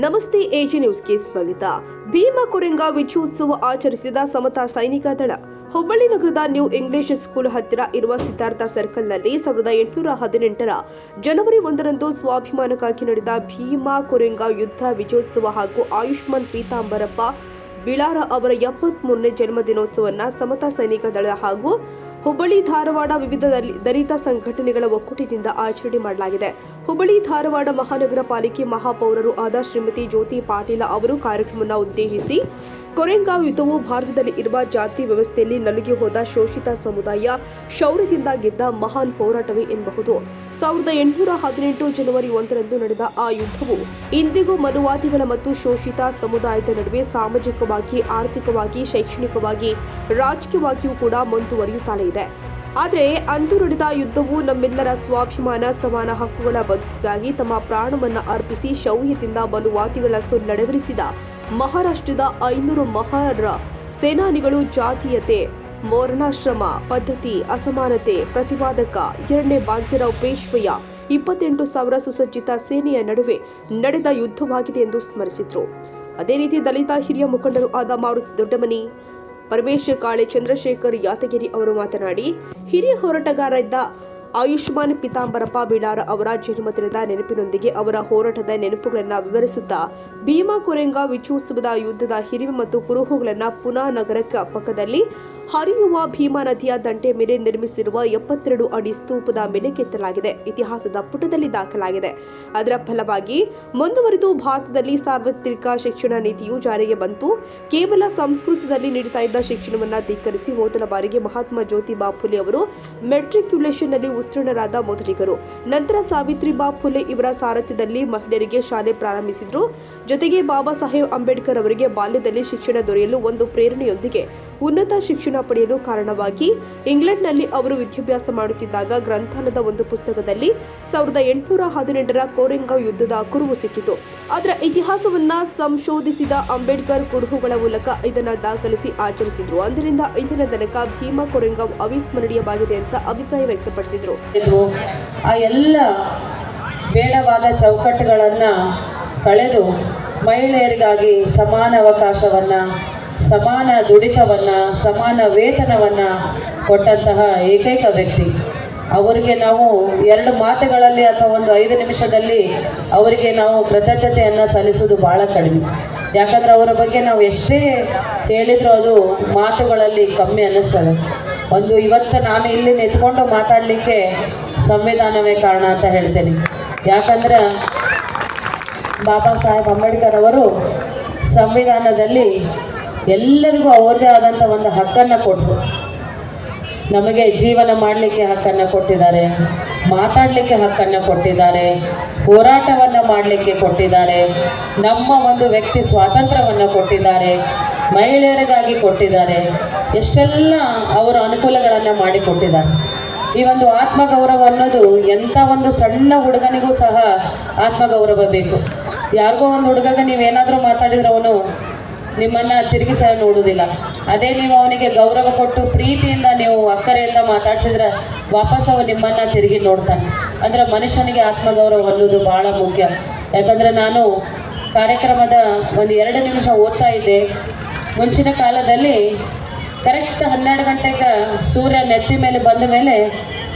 ನಮಸ್ತೆ ಎಜಿ ನ್ಯೂಸ್ಗೆ ಸ್ವಾಗತ. ಭೀಮಾ ಕೊರೆಂಗಾ ವಿಜಯೋತ್ಸವ ಆಚರಿಸಿದ ಸಮತಾ ಸೈನಿಕ ದಳ. ಹುಬ್ಬಳ್ಳಿ ನಗರದ ನ್ಯೂ ಇಂಗ್ಲಿಷ್ ಸ್ಕೂಲ್ ಹತ್ತಿರ ಇರುವ ಸಿದ್ಧಾರ್ಥ ಸರ್ಕಲ್ನಲ್ಲಿ 1818 ಜನವರಿ 1ರಂದು ಸ್ವಾಭಿಮಾನಕ್ಕಾಗಿ ನಡೆದ ಭೀಮಾ ಕೊರೆಂಗಾ ಯುದ್ಧ ವಿಜಯೋತ್ಸವ ಹಾಗೂ ಆಯುಷ್ಮಾನ್ ಪೀತಾಂಬರಪ್ಪ ಬಿಳಾರ ಅವರ 73ನೇ ಜನ್ಮದಿನೋತ್ಸವವನ್ನು ಸಮತಾ ಸೈನಿಕ ದಳ ಹಾಗೂ ಹುಬ್ಬಳ್ಳಿ ಧಾರವಾಡ ವಿವಿಧ ದಲಿತ ಸಂಘಟನೆಗಳ ಒಕ್ಕೂಟದಿಂದ ಆಚರಣೆ ಮಾಡಲಾಗಿದೆ. ಹುಬ್ಬಳ್ಳಿ ಧಾರವಾಡ ಮಹಾನಗರ ಪಾಲಿಕೆ ಮಹಾಪೌರರು ಆದ ಶ್ರೀಮತಿ ಜ್ಯೋತಿ ಪಾಟೀಲ ಅವರು ಕಾರ್ಯಕ್ರಮವನ್ನು ಉದ್ದೇಶಿಸಿ, ಕೊರೆಂಗಾವ್ ಯುದ್ಧವು ಭಾರತದಲ್ಲಿ ಇರುವ ಜಾತಿ ವ್ಯವಸ್ಥೆಯಲ್ಲಿ ನಲುಗಿ ಹೋದ ಶೋಷಿತ ಸಮುದಾಯ ಶೌರ್ಯದಿಂದ ಗೆದ್ದ ಮಹಾನ್ ಹೋರಾಟವೇ ಎನ್ನಬಹುದು. 1818 ಜನವರಿ 1ರಂದು ನಡೆದ ಆ ಯುದ್ಧವು ಇಂದಿಗೂ ಮನುವಾದಿಗಳ ಮತ್ತು ಶೋಷಿತ ಸಮುದಾಯದ ನಡುವೆ ಸಾಮಾಜಿಕವಾಗಿ, ಆರ್ಥಿಕವಾಗಿ, ಶೈಕ್ಷಣಿಕವಾಗಿ, ರಾಜಕೀಯವಾಗಿಯೂ ಕೂಡ ಮುಂದುವರಿಯುತ್ತಲೇ ಇದೆ. ಆದರೆ ಅಂದು ನಡೆದ ಯುದ್ಧವು ನಮ್ಮೆಲ್ಲರ ಸ್ವಾಭಿಮಾನ, ಸಮಾನ ಹಕ್ಕುಗಳ ಬದುಕಿಗಾಗಿ ತಮ್ಮ ಪ್ರಾಣವನ್ನು ಅರ್ಪಿಸಿ ಶೌರ್ಯದಿಂದ ಮನುವಾದಿಗಳ ಸೊಲ್ಲಡವರಿಸಿದ ಮಹಾರಾಷ್ಟ್ರದ 500 ಮಹಾರ ಸೇನಾನಿಗಳು ಜಾತೀಯತೆ, ಮೋರ್ಣಾಶ್ರಮ ಪದ್ಧತಿ, ಅಸಮಾನತೆ ಪ್ರತಿಪಾದಕ 2ನೇ ಬಾಜಿರಾವ್ ಪೇಶ್ವೆಯ 28,000 ಸುಸಜ್ಜಿತ ಸೇನೆಯ ನಡುವೆ ನಡೆದ ಯುದ್ಧವಾಗಿದೆ ಎಂದು ಸ್ಮರಿಸಿದರು. ಅದೇ ರೀತಿ ದಲಿತ ಹಿರಿಯ ಮುಖಂಡರು ಆದ ಮಾರುತಿ ದೊಡ್ಡಮನಿ, ಪರಮೇಶ್ ಕಾಳೆ, ಚಂದ್ರಶೇಖರ್ ಯಾತಗಿರಿ ಅವರು ಮಾತನಾಡಿ, ಹಿರಿಯ ಹೋರಾಟಗಾರರಿದ್ದ ಆಯುಷ್ಮಾನ್ ಪೀತಾಂಬರಪ್ಪ ಬಿಳಾರ ಅವರ ಜನ್ಮದಿನದ ನೆನಪಿನೊಂದಿಗೆ ಅವರ ಹೋರಾಟದ ನೆನಪುಗಳನ್ನು ವಿವರಿಸುತ್ತಾ, ಭೀಮಾ ಕೊರೆಂಗಾ ವಿಜಯೋತ್ಸವದ ಯುದ್ಧದ ಹಿರಿಮೆ ಮತ್ತು ಕುರುಹುಗಳನ್ನು ಪುನಃ ನಗರಕ್ಕೆ ಪಕ್ಕದಲ್ಲಿ ಹರಿಯುವ ಭೀಮಾ ನದಿಯ ದಂಡೆ ಮೇಲೆ ನಿರ್ಮಿಸಿರುವ 72 ಅಡಿ ಸ್ತೂಪದ ಮೇಲೆ ಕೆತ್ತಲಾಗಿದೆ. ಇತಿಹಾಸದ ಪುಟದಲ್ಲಿ ದಾಖಲಾಗಿದೆ. ಅದರ ಫಲವಾಗಿ ಮುಂದುವರಿದು ಭಾರತದಲ್ಲಿ ಸಾರ್ವತ್ರಿಕ ಶಿಕ್ಷಣ ನೀತಿಯು ಜಾರಿಗೆ ಬಂತು. ಕೇವಲ ಸಂಸ್ಕೃತದಲ್ಲಿ ನೀಡುತ್ತಾ ಇದ್ದ ಶಿಕ್ಷಣವನ್ನು ಧಿಕ್ಕರಿಸಿ ಮೊದಲ ಬಾರಿಗೆ ಮಹಾತ್ಮ ಜ್ಯೋತಿಬಾ ಫುಲೆ ಅವರು ಮೆಟ್ರಿಕ್ಯುಲೇಷನ್ನಲ್ಲಿ ಉತ್ತೀರ್ಣರಾದ ಮೊದಲಿಗರು. ನಂತರ ಸಾವಿತ್ರಿಬಾ ಫುಲೆ ಇವರ ಸಾರಥ್ಯದಲ್ಲಿ ಮಹಿಳೆಯರಿಗೆ ಶಾಲೆ ಪ್ರಾರಂಭಿಸಿದ್ರು. ಜೊತೆಗೆ ಬಾಬಾ ಸಾಹೇಬ್ ಅಂಬೇಡ್ಕರ್ ಅವರಿಗೆ ಬಾಲ್ಯದಲ್ಲಿ ಶಿಕ್ಷಣ ದೊರೆಯಲು ಒಂದು ಪ್ರೇರಣೆಯೊಂದಿಗೆ ಉನ್ನತ ಶಿಕ್ಷಣ ಪಡೆಯಲು ಕಾರಣವಾಗಿ ಇಂಗ್ಲೆಂಡ್ನಲ್ಲಿ ಅವರು ವಿದ್ಯಾಭ್ಯಾಸ ಮಾಡುತ್ತಿದ್ದಾಗ ಗ್ರಂಥಾಲಯದ ಒಂದು ಪುಸ್ತಕದಲ್ಲಿ 1818 ಕೊರೆಂಗಾವ್ ಯುದ್ಧದ ಕುರುಹು ಸಿಕ್ಕಿತು. ಅದರ ಇತಿಹಾಸವನ್ನ ಸಂಶೋಧಿಸಿದ ಅಂಬೇಡ್ಕರ್ ಕುರುಹುಗಳ ಮೂಲಕ ಇದನ್ನು ದಾಖಲಿಸಿ ಆಚರಿಸಿದ್ರು. ಅಂದಿನಿಂದ ಇಂದಿನ ತನಕ ಭೀಮಾ ಕೊರೆಂಗಾವ್ ಅವಿಸ್ಮರಣೀಯವಾಗಿದೆ ಅಂತ ಅಭಿಪ್ರಾಯ ವ್ಯಕ್ತಪಡಿಸಿದ್ರು. ಆ ಎಲ್ಲ ಬೇಡವಾದ ಚೌಕಟ್ಟುಗಳನ್ನು ಕಳೆದು ಮಹಿಳೆಯರಿಗಾಗಿ ಸಮಾನ ಅವಕಾಶವನ್ನು, ಸಮಾನ ದುಡಿತವನ್ನು, ಸಮಾನ ವೇತನವನ್ನು ಕೊಟ್ಟಂತಹ ಏಕೈಕ ವ್ಯಕ್ತಿ. ಅವರಿಗೆ ನಾವು 2 ಮಾತುಗಳಲ್ಲಿ ಅಥವಾ ಒಂದು 5 ನಿಮಿಷದಲ್ಲಿ ಅವರಿಗೆ ನಾವು ಕೃತಜ್ಞತೆಯನ್ನು ಸಲ್ಲಿಸೋದು ಭಾಳ ಕಡಿಮೆ. ಯಾಕಂದರೆ ಅವರ ಬಗ್ಗೆ ನಾವು ಎಷ್ಟೇ ಹೇಳಿದರೂ ಅದು ಮಾತುಗಳಲ್ಲಿ ಕಮ್ಮಿ ಅನ್ನಿಸ್ತದೆ. ಇವತ್ತು ನಾನು ಇಲ್ಲಿ ನಿಂತ್ಕೊಂಡು ಮಾತಾಡಲಿಕ್ಕೆ ಸಂವಿಧಾನವೇ ಕಾರಣ ಅಂತ ಹೇಳ್ತೇನೆ. ಯಾಕಂದ್ರೆ ಬಾಬಾ ಸಾಹೇಬ್ ಅಂಬೇಡ್ಕರ್ ಅವರು ಸಂವಿಧಾನದಲ್ಲಿ ಎಲ್ಲರಿಗೂ ಅವ್ರದ್ದೇ ಆದಂಥ ಒಂದು ಹಕ್ಕನ್ನು ಕೊಟ್ಟರು. ನಮಗೆ ಜೀವನ ಮಾಡಲಿಕ್ಕೆ ಹಕ್ಕನ್ನು ಕೊಟ್ಟಿದ್ದಾರೆ, ಮಾತಾಡಲಿಕ್ಕೆ ಹಕ್ಕನ್ನು ಕೊಟ್ಟಿದ್ದಾರೆ, ಹೋರಾಟವನ್ನು ಮಾಡಲಿಕ್ಕೆ ಕೊಟ್ಟಿದ್ದಾರೆ, ನಮ್ಮ ಒಂದು ವ್ಯಕ್ತಿ ಸ್ವಾತಂತ್ರ್ಯವನ್ನು ಕೊಟ್ಟಿದ್ದಾರೆ, ಮಹಿಳೆಯರಿಗಾಗಿ ಕೊಟ್ಟಿದ್ದಾರೆ. ಎಷ್ಟೆಲ್ಲ ಅವರು ಅನುಕೂಲಗಳನ್ನು ಮಾಡಿಕೊಟ್ಟಿದ್ದಾರೆ. ಈ ಒಂದು ಆತ್ಮಗೌರವ ಅನ್ನೋದು ಎಂಥ ಒಂದು ಸಣ್ಣ ಹುಡುಗನಿಗೂ ಸಹ ಆತ್ಮಗೌರವ ಬೇಕು. ಯಾರಿಗೋ ಒಂದು ಹುಡುಗಗೆ ನೀವೇನಾದರೂ ಮಾತಾಡಿದ್ರೆ ಅವನು ನಿಮ್ಮನ್ನು ತಿರುಗಿ ಸಹ ನೋಡುವುದಿಲ್ಲ. ಅದೇ ನೀವು ಅವನಿಗೆ ಗೌರವ ಕೊಟ್ಟು ಪ್ರೀತಿಯಿಂದ ನೀವು ಅಕ್ಕರೆಯಿಂದ ಮಾತಾಡ್ಸಿದ್ರೆ ವಾಪಸ್ ಅವ ನಿಮ್ಮನ್ನು ತಿರುಗಿ ನೋಡ್ತಾನೆ. ಅಂದರೆ ಮನುಷ್ಯನಿಗೆ ಆತ್ಮಗೌರವ ಅನ್ನೋದು ಭಾಳ ಮುಖ್ಯ. ಯಾಕಂದರೆ ನಾನು ಕಾರ್ಯಕ್ರಮದ ಒಂದು 2 ನಿಮಿಷ ಓದ್ತಾ ಇದ್ದೆ. ಮುಂಚಿನ ಕಾಲದಲ್ಲಿ ಕರೆಕ್ಟ್ 12 ಗಂಟೆಗೆ ಸೂರ್ಯ ನೆತ್ತಿ ಮೇಲೆ ಬಂದ ಮೇಲೆ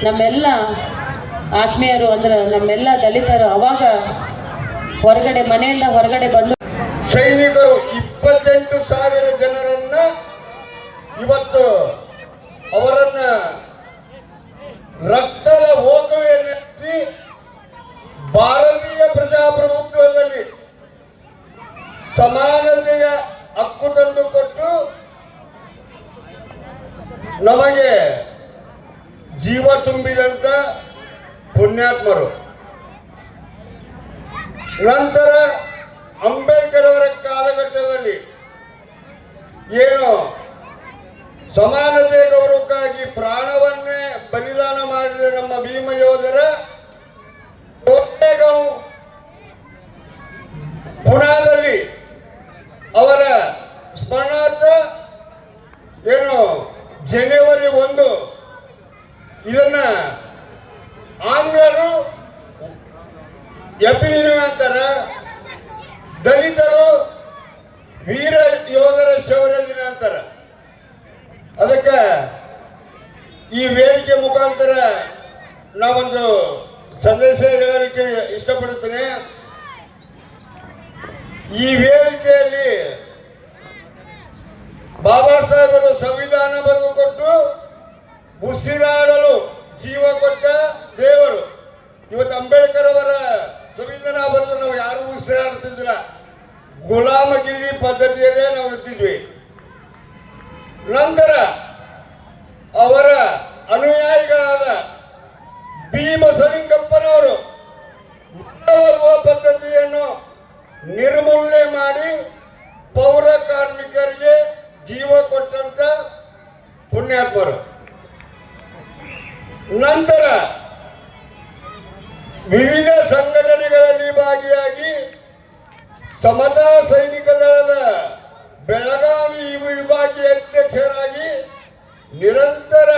ನಮ್ಮೆಲ್ಲ ಆತ್ಮೀಯರು, ಅಂದರೆ ನಮ್ಮೆಲ್ಲ ದಲಿತರು ಅವಾಗ ಹೊರಗಡೆ, ಮನೆಯಿಂದ ಹೊರಗಡೆ ಬಂದು ಸೈನಿಕರು 28,000 ಜನರನ್ನ ಇವತ್ತು ಅವರನ್ನ ರಕ್ತದ ಓಕುವೆನ್ನೆತ್ತಿ ಭಾರತೀಯ ಪ್ರಜಾಪ್ರಭುತ್ವದಲ್ಲಿ ಸಮಾನತೆಯ ಹಕ್ಕು ತಂದು ಕೊಟ್ಟು ನಮಗೆ ಜೀವ ತುಂಬಿದಂತ ಪುಣ್ಯಾತ್ಮರು. ನಂತರ ಅಂಬೇಡ್ಕರ್ ಅವರ ಕಾಲಘಟ್ಟದಲ್ಲಿ ಏನು ಸಮಾನತೆ ಗೌರವಕ್ಕಾಗಿ ಪ್ರಾಣವನ್ನೇ ಬಲಿದಾನ ಮಾಡಿದ ನಮ್ಮ ಭೀಮ ಯೋಧರ ಕೋಟೆಗಾಂವ್ ಪುಣಾದಲ್ಲಿ ಅವರ ಸ್ಮರಣಾರ್ಥ ಏನು ಜನವರಿ 1 ಇದನ್ನ ಆಂಗ್ಲರು ಏಪ್ರಿಲ್ ಅಂತಾರೆ, ದಲಿತರು ವೀರ ಯೋಧರ ಶೌರ್ಯ ದಿನ ಅಂತಾರೆ. ಅದಕ್ಕೆ ಈ ವೇದಿಕೆ ಮುಖಾಂತರ ನಾವೊಂದು ಸಂದೇಶ ಹೇಳಲಿಕ್ಕೆ ಇಷ್ಟಪಡುತ್ತೇನೆ. ಈ ವೇದಿಕೆಯಲ್ಲಿ ಬಾಬಾ ಸಾಹೇಬರು ಸಂವಿಧಾನ ಬರೆದುಕೊಟ್ಟು ಉಸಿರಾಡಲು ಜೀವ ಕೊಟ್ಟ ದೇವರು. ಇವತ್ತು ಅಂಬೇಡ್ಕರ್ ಅವರ ಸಂವಿಧಾನ ಬರೆದು ನಾವು ಯಾರು ಉಸಿರಾಡ್ತಿದ್ದಿಲ್ಲ, ಗುಲಾಮಗಿರಿ ಪದ್ಧತಿಯಲ್ಲೇ ನಾವು ಇರ್ತಿದ್ವಿ. ನಂತರ ಅವರ ಅನುಯಾಯಿಗಳಾದ ಭೀಮಸಲಿಂಗಪ್ಪನವರು ಮನವರುವ ಪದ್ಧತಿಯನ್ನು ನಿರ್ಮೂಲನೆ ಮಾಡಿ ಪೌರ ಕಾರ್ಮಿಕರಿಗೆ ಜೀವ ಕೊಟ್ಟಂತ ಪುಣ್ಯಾತ್ಮರು. ನಂತರ ವಿವಿಧ ಸಂಘಟನೆಗಳಲ್ಲಿ ಭಾಗಿಯಾಗಿ ಸಮತಾ ಸೈನಿಕ ದಳದ ಬೆಳಗಾವಿ ವಿಭಾಗೀಯ ಅಧ್ಯಕ್ಷರಾಗಿ ನಿರಂತರ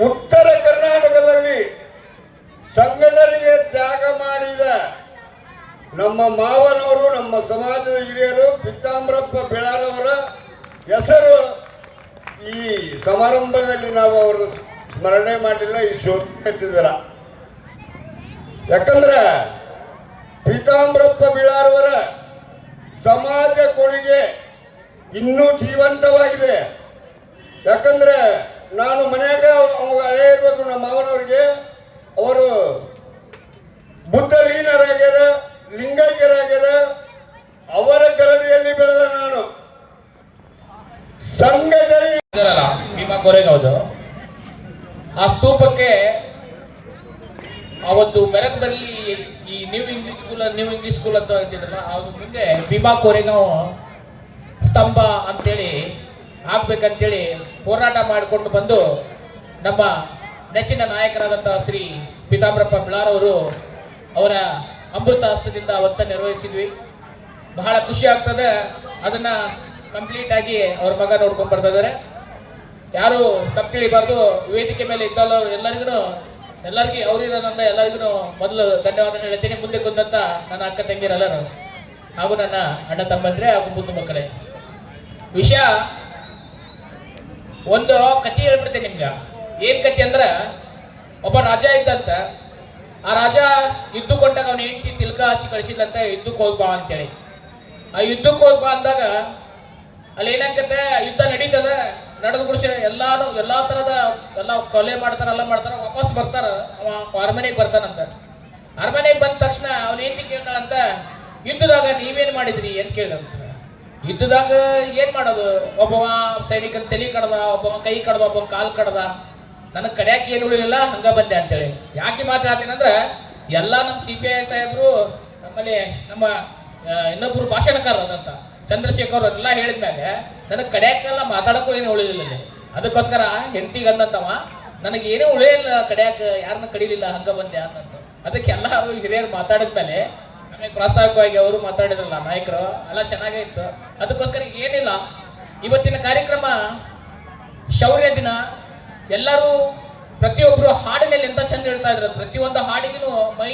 ಉತ್ತರ ಕರ್ನಾಟಕದಲ್ಲಿ ಸಂಘಟನೆಗೆ ತ್ಯಾಗ ಮಾಡಿದ ನಮ್ಮ ಮಾವನವರು, ನಮ್ಮ ಸಮಾಜದ ಹಿರಿಯರು ಪೀತಾಂಬರಪ್ಪ ಬಿಳಾರವರ ಹೆಸರು ಈ ಸಮಾರಂಭದಲ್ಲಿ ನಾವು ಅವರು ಸ್ಮರಣೆ ಮಾಡಿಲ್ಲ, ಈ ಶೋಧ ಎತ್ತಿದರ. ಯಾಕಂದ್ರೆ ಪೀತಾಂಬರಪ್ಪ ಬಿಳಾರವರ ಸಮಾಜ ಕೊಡುಗೆ ಇನ್ನೂ ಜೀವಂತವಾಗಿದೆ. ಯಾಕಂದ್ರೆ ನಾನು ಮನೆಯಾಗ ಹಳೇ ಇರ್ಬೇಕು, ನಮ್ಮ ಮಾವನವ್ರಿಗೆ ಅವರು ಬುದ್ಧ ಲೀನರಾಗ್ಯಾರ, ಲಿಂಗೈಕ್ಯರಾಗ್ಯಾರ. ಅವರ ಗರಡಿಯಲ್ಲಿ ಬೆಳೆದ ನಾನು ಸಂಘಟನೆ ಭೀಮಾ ಕೋರೆಗಾವ್ದು ಆ ಸ್ತೂಪಕ್ಕೆ ಅವತ್ತು ಮೆರಕದಲ್ಲಿ ಈ ನ್ಯೂ ಇಂಗ್ಲಿಷ್ ಸ್ಕೂಲ್ ಅಂತ ಹೇಳ್ತಿದ್ರಲ್ಲ, ಅವ್ರ ಮುಂದೆ ಭೀಮಾ ಕೋರೆಗಾಂವ್ ಸ್ತಂಭ ಅಂತೇಳಿ ಆಗ್ಬೇಕಂತೇಳಿ ಹೋರಾಟ ಮಾಡಿಕೊಂಡು ಬಂದು ನಮ್ಮ ನೆಚ್ಚಿನ ನಾಯಕರಾದಂಥ ಶ್ರೀ ಪೀತಾಂಬರಪ್ಪ ಬಿಳಾರವರು ಅವರ ಅಮೃತ ಹಸ್ತದಿಂದ ಅವತ್ತ ನಿರ್ವಹಿಸಿದ್ವಿ. ಬಹಳ ಖುಷಿ ಆಗ್ತದೆ. ಅದನ್ನ ಕಂಪ್ಲೀಟ್ ಆಗಿ ಅವ್ರ ಮಗ ನೋಡ್ಕೊಂಡು ಬರ್ತಾ ಇದ್ದಾರೆ. ಯಾರು ತಪ್ಪು ತಿಳಿಬಾರ್ದು. ವೇದಿಕೆ ಮೇಲೆ ಇದ್ದಲ್ಲ ಎಲ್ಲರಿಗೂ ಅವರಿರೋದ್ರಿಂದ ಎಲ್ಲರಿಗೂ ಮೊದಲು ಧನ್ಯವಾದ ಹೇಳ್ತೀನಿ. ಮುಂದೆ ಕುಂದಂತ ನನ್ನ ಅಕ್ಕ ತಂಗಿರೆಲ್ಲರೂ ಹಾಗೂ ನನ್ನ ಅಣ್ಣ ತಮ್ಮಂದ್ರೆ ಹಾಗೂ ಮುದ್ದು ಮಕ್ಕಳೇ, ವಿಷಯ ಒಂದು ಕಥೆ ಹೇಳ್ಬಿಡ್ತೇನೆ ನಿಮ್ಗೆ. ಏನ್ ಕಥೆ ಅಂದ್ರೆ, ಒಬ್ಬ ರಾಜ ಇದ್ದಂತ. ಆ ರಾಜ ಯುದ್ಧಕೊಂಡಾಗ ಅವನ ಹೆಂಡತಿ ತಿಲ್ಕ ಹಚ್ಚಿ ಕಳಿಸಿದಂತೆ ಯುದ್ಧಕ್ಕೆ ಹೋಗಿ ಬಾ ಅಂತೇಳಿ. ಆ ಯುದ್ಧಕ್ಕೆ ಹೋಗಿ ಬಾ ಅಂದಾಗ ಅಲ್ಲಿ ಏನಾಗ್ತದೆ, ಯುದ್ಧ ನಡೀತದ, ನಡೆದು ಬಿಡಿಸಿ ಎಲ್ಲಾ ತರದ ಎಲ್ಲ ಕೊಲೆ ಮಾಡ್ತಾರ, ಎಲ್ಲ ಮಾಡ್ತಾರ. ವಾಪಸ್ ಬರ್ತಾರ, ಅವ ಅರಮನೆಗೆ ಬರ್ತಾನಂತ. ಅರಮನೆಗೆ ಬಂದ ತಕ್ಷಣ ಅವನ ಹೆಂಡತಿ ಕೇಳ್ತಾಳಂತ, ಯುದ್ಧದಾಗ ನೀವೇನ್ ಮಾಡಿದ್ರಿ ಅಂತ ಕೇಳಿದಂತ. ಯುದ್ಧದಾಗ ಏನ್ ಮಾಡೋದು, ಒಬ್ಬವ ಸೈನಿಕನ ತಲೆ ಕಡ್ದ, ಒಬ್ಬ ಕೈ ಕಡ್ದ, ಒಬ್ಬ ಕಾಲು ಕಡ್ದ, ನನಗೆ ಕಡ್ಯಾಕೆ ಏನು ಉಳಿಲಿಲ್ಲ, ಹಂಗ ಬಂದೆ ಅಂತೇಳಿ. ಯಾಕೆ ಮಾತಾಡ್ತೀನಂದ್ರೆ, ಎಲ್ಲ ನಮ್ಮ CPI ಸಾಹೇಬರು, ನಮ್ಮಲ್ಲಿ ನಮ್ಮ ಇನ್ನೊಬ್ಬರು ಭಾಷಣಕಾರರಂತ ಚಂದ್ರಶೇಖರ್ ಎಲ್ಲ ಹೇಳಿದ್ಮೇಲೆ ನನಗೆ ಕಡ್ಯಾಕೆಲ್ಲ ಮಾತಾಡಕ್ಕೂ ಏನು ಉಳಿಲಿಲ್ಲ. ಅದಕ್ಕೋಸ್ಕರ ಹೆಂಡತಿಗೆ ಅಂದಂತವ, ನನಗೆ ಏನೂ ಉಳಿಯಲ್ಲ ಕಡ್ಯಾಕ, ಯಾರನ್ನ ಕಡಿಲಿಲ್ಲ, ಹಂಗ ಬಂದೆ ಅಂತಂತ. ಅದಕ್ಕೆ ಎಲ್ಲರೂ ಹಿರಿಯರು ಮಾತಾಡಿದ್ಮೇಲೆ ನಮಗೆ ಪ್ರಾಸ್ತಾವಿಕವಾಗಿ ಅವರು ಮಾತಾಡಿದ್ರಲ್ಲ ನಾಯಕರು, ಎಲ್ಲ ಚೆನ್ನಾಗೇ ಇತ್ತು. ಅದಕ್ಕೋಸ್ಕರ ಏನಿಲ್ಲ, ಇವತ್ತಿನ ಕಾರ್ಯಕ್ರಮ ಶೌರ್ಯ ದಿನ. ಎಲ್ಲರೂ ಪ್ರತಿಯೊಬ್ಬರು ಹಾಡಿನಲ್ಲಿ ಎಂತ ಚಂದ ಹೇಳ್ತಾ ಇದ್ರು. ಪ್ರತಿಯೊಂದು ಹಾಡಿಗೂ ಮೈ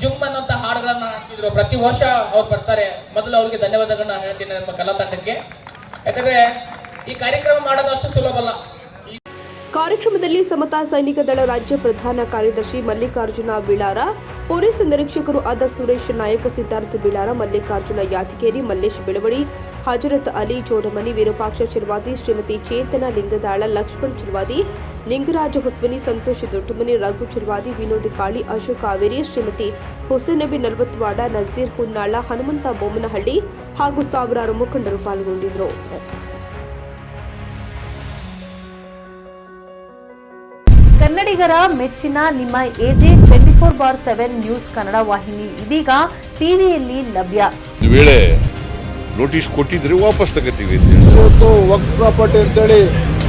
ಜುಮ್ ಅನ್ನೋಂಥ ಹಾಡುಗಳನ್ನ ಹಾಡ್ತಿದ್ರು. ಪ್ರತಿ ವರ್ಷ ಅವ್ರು ಬರ್ತಾರೆ. ಮೊದಲು ಅವ್ರಿಗೆ ಧನ್ಯವಾದಗಳನ್ನ ಹೇಳ್ತೀನಿ ನಮ್ಮ ಕಲಾ ತಂಡಕ್ಕೆ. ಯಾಕಂದ್ರೆ ಈ ಕಾರ್ಯಕ್ರಮ ಮಾಡೋದು ಅಷ್ಟು ಸುಲಭ ಅಲ್ಲ. ಕಾರ್ಯಕ್ರಮದಲ್ಲಿ ಸಮತಾ ಸೈನಿಕ ದಳ ರಾಜ್ಯ ಪ್ರಧಾನ ಕಾರ್ಯದರ್ಶಿ ಮಲ್ಲಿಕಾರ್ಜುನ ಬಿಳಾರ, ಪೊಲೀಸ್ ನಿರೀಕ್ಷಕರು ಆದ ಸುರೇಶ್ ನಾಯಕ್, ಸಿದ್ಧಾರ್ಥ ಬಿಳಾರ, ಮಲ್ಲಿಕಾರ್ಜುನ ಯಾದಗೇರಿ, ಮಲ್ಲೇಶ್ ಬೆಳವಡಿ, ಹಜರತ್ ಅಲಿ ಚೋಡಮನಿ, ವಿರೂಪಾಕ್ಷ ಚಿರ್ವಾದಿ, ಶ್ರೀಮತಿ ಚೇತನ ಲಿಂಗದಾಳ, ಲಕ್ಷ್ಮಣ್ ಚಿರ್ವಾದಿ, ಲಿಂಗರಾಜ ಹೊಸಮನಿ, ಸಂತೋಷ್ ದೊಡ್ಡಮನಿ, ರಘು ಚಿರ್ವಾದಿ, ವಿನೋದ್ ಕಾಳಿ, ಅಶೋಕ್ ಕಾವೇರಿ, ಶ್ರೀಮತಿ ಹುಸೇನ್ ನಬಿ ನಲ್ವತ್ವಾಡ, ನಜೀರ್ ಹುನ್ನಾಳ, ಹನುಮಂತ ಬೊಮ್ಮನಹಳ್ಳಿ ಹಾಗೂ ಸಾವಿರಾರು ಮುಖಂಡರು ಪಾಲ್ಗೊಂಡಿದ್ದರು. ಕನ್ನಡಿಗರ ಮೆಚ್ಚಿನ ನಿಮ್ಮ AJ 24/7 ನ್ಯೂಸ್ ಕನ್ನಡ ವಾಹಿನಿ ಇದೀಗ ಟಿವಿಯಲ್ಲಿ ಲಭ್ಯ. ಒಂದು ವೇಳೆ ನೋಟಿಸ್ ಕೊಟ್ಟಿದ್ರೆ ವಾಪಸ್ ತಗೋತೀವಿ. ಇವತ್ತು ವಕ್ಫ್ ಪ್ರಾಪರ್ಟಿ ಅಂತೇಳಿ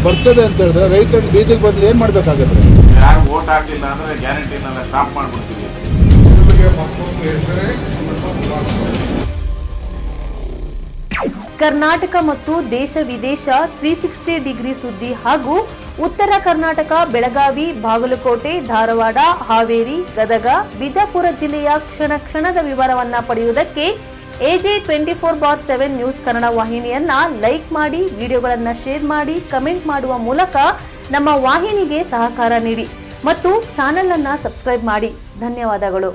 ಬರ್ತದೆ ಅಂತ ಹೇಳಿದ್ರೆ ರೈತರು ಬೀದಿಗೆ ಬಂದು ಏನ್ ಮಾಡ್ಬೇಕಾಗತ್ತೆ? ಯಾರು ವೋಟ್ ಹಾಕಿಲ್ಲ ಅಂದ್ರೆ ಗ್ಯಾರಂಟಿನೆಲ್ಲ ಸ್ಟಾಪ್ ಮಾಡ್ಬಿಡ್ತೀವಿ. ಮತ್ತೊಂದು ಹೆಸರೇ ಕರ್ನಾಟಕ ಮತ್ತು ದೇಶ ವಿದೇಶ 360 ಡಿಗ್ರಿ ಸುದ್ದಿ ಹಾಗೂ ಉತ್ತರ ಕರ್ನಾಟಕ, ಬೆಳಗಾವಿ, ಬಾಗಲಕೋಟೆ, ಧಾರವಾಡ, ಹಾವೇರಿ, ಗದಗ, ಬಿಜಾಪುರ ಜಿಲ್ಲೆಯ ಕ್ಷಣ ಕ್ಷಣದ ವಿವರವನ್ನ ಪಡೆಯುವುದಕ್ಕೆ AJ 24/7 ನ್ಯೂಸ್ ಕನ್ನಡ ವಾಹಿನಿಯನ್ನ ಲೈಕ್ ಮಾಡಿ, ವಿಡಿಯೋಗಳನ್ನು ಶೇರ್ ಮಾಡಿ, ಕಮೆಂಟ್ ಮಾಡುವ ಮೂಲಕ ನಮ್ಮ ವಾಹಿನಿಗೆ ಸಹಕಾರ ನೀಡಿ ಮತ್ತು ಚಾನೆಲ್ ಅನ್ನು ಸಬ್ಸ್ಕ್ರೈಬ್ ಮಾಡಿ. ಧನ್ಯವಾದಗಳು.